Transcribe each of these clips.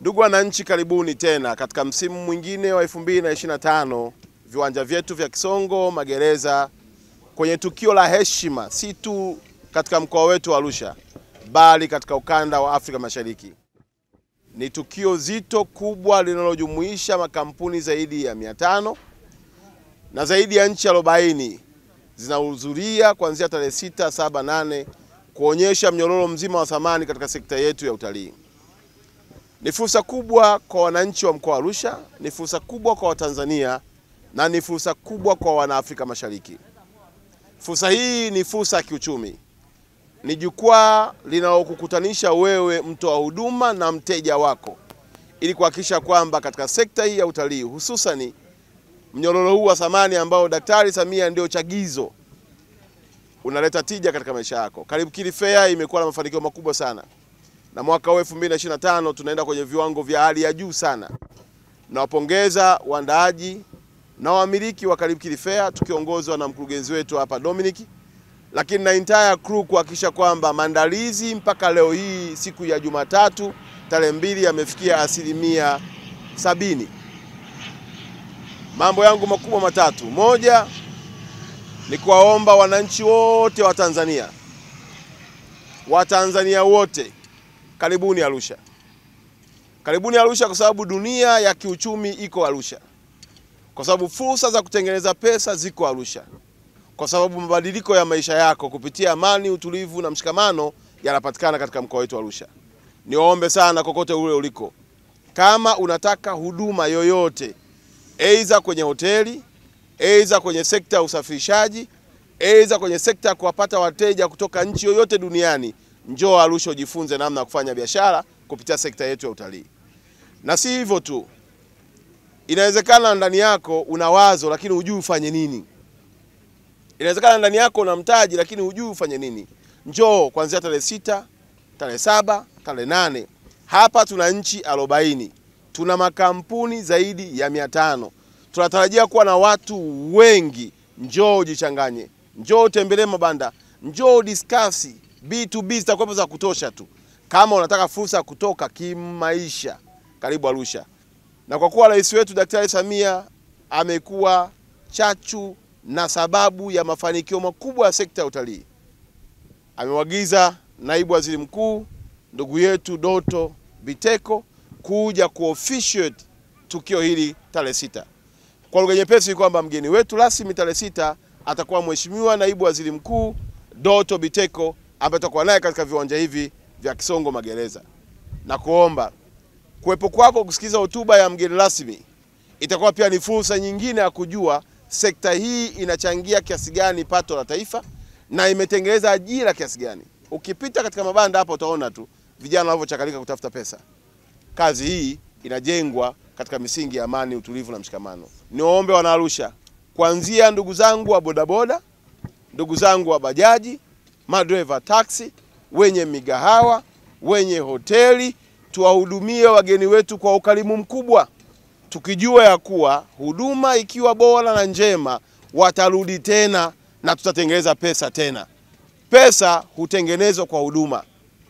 Ndugu wananchi, karibuni tena katika msimu mwingine wa 2025 viwanja vyetu vya Kisongo Magereza, kwenye tukio la heshima si tu katika mkoa wetu wa Arusha bali katika ukanda wa Afrika Mashariki. Ni tukio zito kubwa linalojumuisha makampuni zaidi ya 500 na zaidi ya nchi 40 zinahudhuria kuanzia tarehe 6, 7, 8 kuonyesha mnyororo mzima wa thamani katika sekta yetu ya utalii. Ni fursa kubwa kwa wananchi wa mkoa wa Arusha, ni fursa kubwa kwa Watanzania na ni fursa kubwa kwa wanaafrika Mashariki. Fursa hii ni fursa ya kiuchumi. Ni jukwaa linalokukutanisha wewe mtoa huduma na mteja wako ili kuhakikisha kwamba katika sekta hii ya utalii, hususani mnyororo huu wa thamani ambao Daktari Samia ndio chagizo, unaleta tija katika maisha yako. Karibu Fair imekuwa na mafanikio makubwa sana. Na mwaka 2025 tunaenda kwenye viwango vya hali ya juu sana. Nawapongeza waandaaji na wamiliki wa Karibu Fair tukiongozwa na mkurugenzi wetu hapa Dominic, lakini na entire crew kuhakikisha kwamba maandalizi mpaka leo hii siku ya Jumatatu tarehe 2 yamefikia 70%. Mambo yangu makubwa matatu. Moja ni kuwaomba wananchi wote wa Tanzania, Watanzania wote, karibuni Arusha. Karibuni Arusha kwa sababu dunia ya kiuchumi iko Arusha. Kwa sababu fursa za kutengeneza pesa ziko Arusha. Kwa sababu mabadiliko ya maisha yako kupitia amani, utulivu na mshikamano yanapatikana katika mkoa wetu Arusha. Niwaombe sana kokote ule uliko, kama unataka huduma yoyote, aidha kwenye hoteli, aidha kwenye sekta ya usafirishaji, aidha kwenye sekta ya kuwapata wateja kutoka nchi yoyote duniani, njoo Arusha ujifunze namna ya kufanya biashara kupitia sekta yetu ya utalii. Na si hivyo tu, inawezekana ndani yako una wazo lakini hujui ufanye nini. Inawezekana ndani yako una mtaji lakini hujui ufanye nini. Njoo kuanzia tarehe 6, tarehe 7, tarehe 8. Hapa tuna nchi 40. Tuna makampuni zaidi ya 500. Tunatarajia kuwa na watu wengi. Njoo ujichanganye. Njoo utembelee mabanda. Njoo discuss. B2B zitakuwa za kutosha tu. Kama unataka fursa kutoka kimaisha, karibu Arusha. Na kwa kuwa rais wetu Daktari Samia amekuwa chachu na sababu ya mafanikio makubwa ya sekta ya utalii, amemwagiza naibu waziri mkuu ndugu yetu Doto Biteko kuja kuofficiate tukio hili tarehe 6. Kwa lugha nyepesi kwamba mgeni wetu rasmi tarehe 6 atakuwa mheshimiwa naibu waziri mkuu Doto Biteko ambaye tutakuwa naye katika viwanja hivi vya Kisongo Magereza. Na kuomba kuwepo kwako kusikiza hotuba ya mgeni rasmi itakuwa pia ni fursa nyingine ya kujua sekta hii inachangia kiasi gani pato la taifa na imetengeneza ajira kiasi gani. Ukipita katika mabanda hapo utaona tu vijana wanavyochakalika kutafuta pesa. Kazi hii inajengwa katika misingi ya amani, utulivu na mshikamano. Niwaombe wana Arusha, kuanzia ndugu zangu wa bodaboda, ndugu zangu wa bajaji, madriver taxi, wenye migahawa, wenye hoteli, tuwahudumie wageni wetu kwa ukarimu mkubwa, tukijua ya kuwa huduma ikiwa bora na njema watarudi tena na tutatengeneza pesa tena. Pesa hutengenezwa kwa huduma,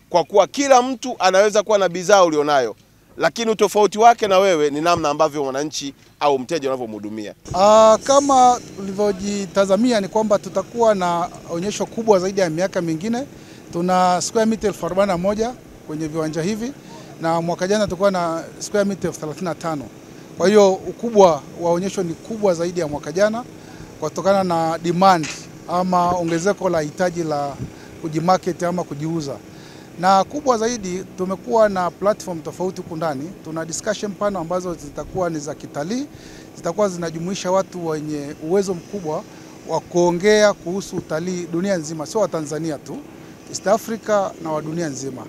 kwa kuwa kila mtu anaweza kuwa na bidhaa ulionayo, lakini utofauti wake na wewe ni namna ambavyo wananchi au mteja wanavyomhudumia. Kama tulivyojitazamia ni kwamba tutakuwa na onyesho kubwa zaidi ya miaka mingine. Tuna square meter 41 kwenye viwanja hivi na mwaka jana tulikuwa na square meter 35. Kwa hiyo ukubwa wa onyesho ni kubwa zaidi ya mwaka jana kutokana na demand ama ongezeko la hitaji la kujimarket ama kujiuza. Na kubwa zaidi tumekuwa na platform tofauti huku ndani. Tuna discussion panel ambazo zitakuwa ni za kitalii, zitakuwa zinajumuisha watu wenye uwezo mkubwa wa kuongea kuhusu utalii dunia nzima, sio wa Tanzania tu, East Africa na wa dunia nzima.